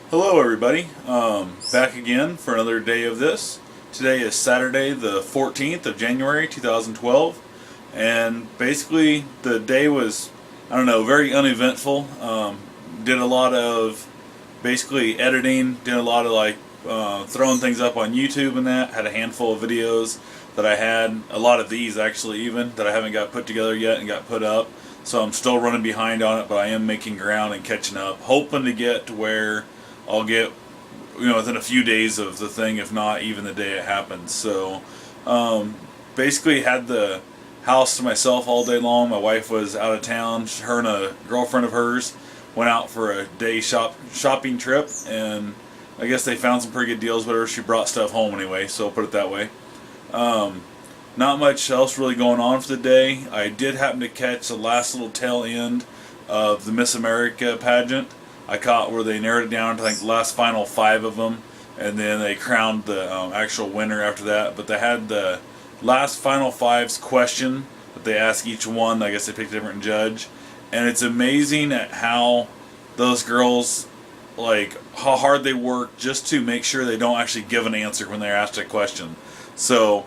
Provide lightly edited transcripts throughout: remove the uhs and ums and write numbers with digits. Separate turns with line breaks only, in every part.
Hello everybody, back again for another day of this. Today is Saturday the 14th of January 2012, and basically the day was, I don't know, very uneventful. Did a lot of basically editing, did a lot of throwing things up on YouTube and that. Had a handful of videos that I had, a lot of these actually even, that I haven't got put together yet and got put up. So I'm still running behind on it, but I am making ground and catching up, hoping to get to where I'll get, within a few days of the thing, if not even the day it happens. So, basically had the house to myself all day long. My wife was out of town. Her and a girlfriend of hers went out for a day shopping trip, and I guess they found some pretty good deals. Whatever, she brought stuff home anyway, so I'll put it that way. Not much else really going on for the day. I did happen to catch the last little tail end of the Miss America pageant. I caught where they narrowed it down to the last final 5 of them, and then they crowned the actual winner after that. But they had the last final 5's question that they asked each one. I guess they picked a different judge, and it's amazing at how those girls, how hard they work just to make sure they don't actually give an answer when they're asked a question. So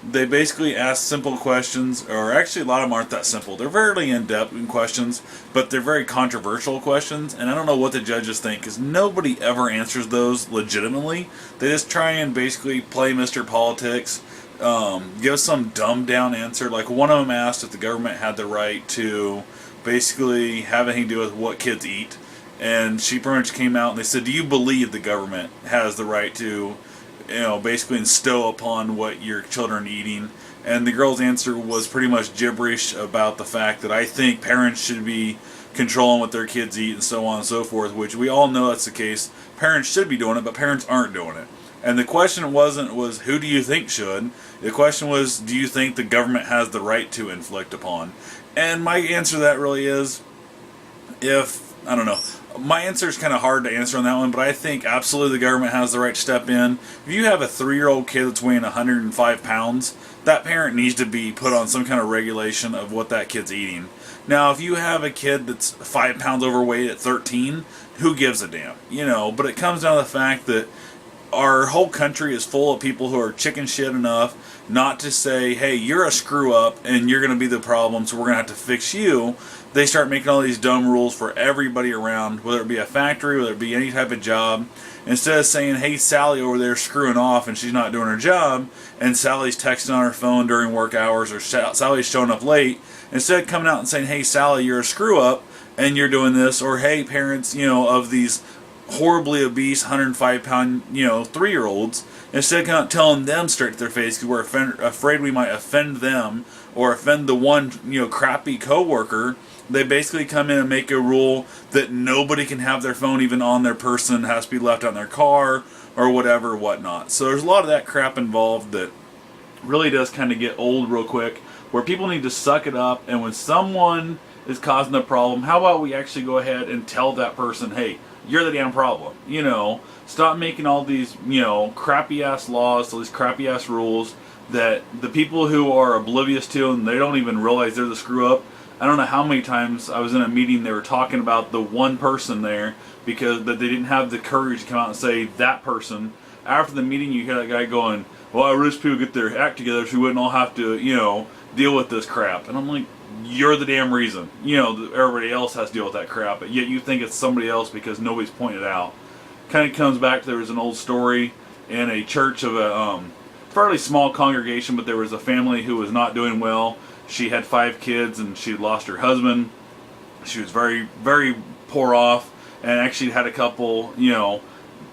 they basically ask simple questions, or actually a lot of them aren't that simple. They're very in-depth in questions, but they're very controversial questions, and I don't know what the judges think, because nobody ever answers those legitimately. They just try and basically play Mr. Politics, give some dumbed-down answer. Like one of them asked if the government had the right to basically have anything to do with what kids eat, and she pretty much came out and they said, do you believe the government has the right to basically instill upon what your children are eating? And the girl's answer was pretty much gibberish about the fact that I think parents should be controlling what their kids eat and so on and so forth, which we all know that's the case. Parents should be doing it, but parents aren't doing it. And the question was who do you think should? The question was, do you think the government has the right to inflict upon? And my answer to that really is, I don't know. My answer is kind of hard to answer on that one, but I think absolutely the government has the right to step in. If you have a 3-year-old kid that's weighing 105 pounds, that parent needs to be put on some kind of regulation of what that kid's eating. Now, if you have a kid that's 5 pounds overweight at 13, who gives a damn? But it comes down to the fact that our whole country is full of people who are chicken shit enough not to say, hey, you're a screw up and you're going to be the problem, so we're going to have to fix you. They start making all these dumb rules for everybody around, whether it be a factory, whether it be any type of job. Instead of saying, hey, Sally over there screwing off and she's not doing her job, and Sally's texting on her phone during work hours, or Sally's showing up late, instead of coming out and saying, hey, Sally, you're a screw up and you're doing this, or hey, parents, of these horribly obese 105-pound 3-year-olds, instead of kind of telling them straight to their face because we're afraid we might offend them or offend the one crappy coworker, they basically come in and make a rule that nobody can have their phone even on their person, has to be left out in their car or whatnot. So there's a lot of that crap involved that really does kind of get old real quick, where people need to suck it up, and when someone is causing a problem, how about we actually go ahead and tell that person, hey, you're the damn problem. Stop making all these, crappy ass laws, all these crappy ass rules that the people who are oblivious to, and they don't even realize they're the screw up. I don't know how many times I was in a meeting, they were talking about the one person there because that they didn't have the courage to come out and say that person. After the meeting, you hear that guy going, well, I wish people get their act together so we wouldn't all have to, deal with this crap. And I'm like, you're the damn reason. Everybody else has to deal with that crap, but yet you think it's somebody else because nobody's pointed out. Kind of comes back to, there was an old story in a church of a fairly small congregation, but there was a family who was not doing well. She had 5 kids and she had lost her husband. She was very, very poor off, and actually had a couple,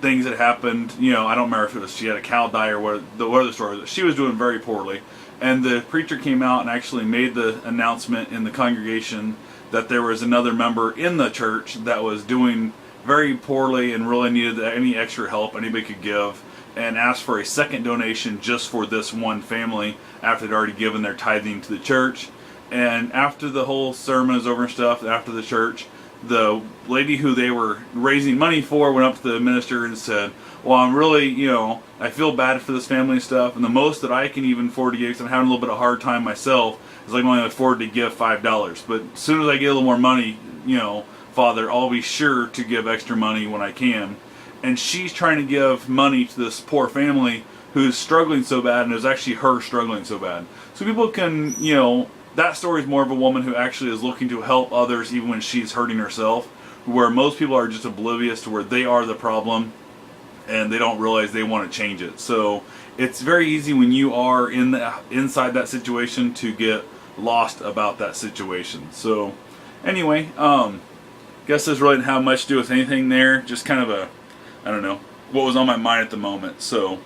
things that happened. I don't remember if it was she had a cow die or what the story was. She was doing very poorly. And the preacher came out and actually made the announcement in the congregation that there was another member in the church that was doing very poorly and really needed any extra help anybody could give, and asked for a second donation just for this one family after they'd already given their tithing to the church. And after the whole sermon is over and stuff, after the church, the lady who they were raising money for went up to the minister and said, well, I'm really, I feel bad for this family and stuff, and the most that I can even afford to give, because I'm having a little bit of a hard time myself, is I can only afford to give $5. But as soon as I get a little more money, Father, I'll be sure to give extra money when I can. and she's trying to give money to this poor family who's struggling so bad, and it was actually her struggling so bad. So people can, you know, that story is more of a woman who actually is looking to help others even when she's hurting herself, where most people are just oblivious to where they are the problem and they don't realize they want to change it. So it's very easy when you are inside that situation to get lost about that situation. So anyway, guess this really didn't have much to do with anything there, just kind of a, I don't know, what was on my mind at the moment. So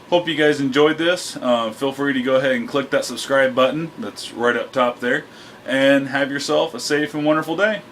hope you guys enjoyed this. Feel free to go ahead and click that subscribe button that's right up top there, and have yourself a safe and wonderful day.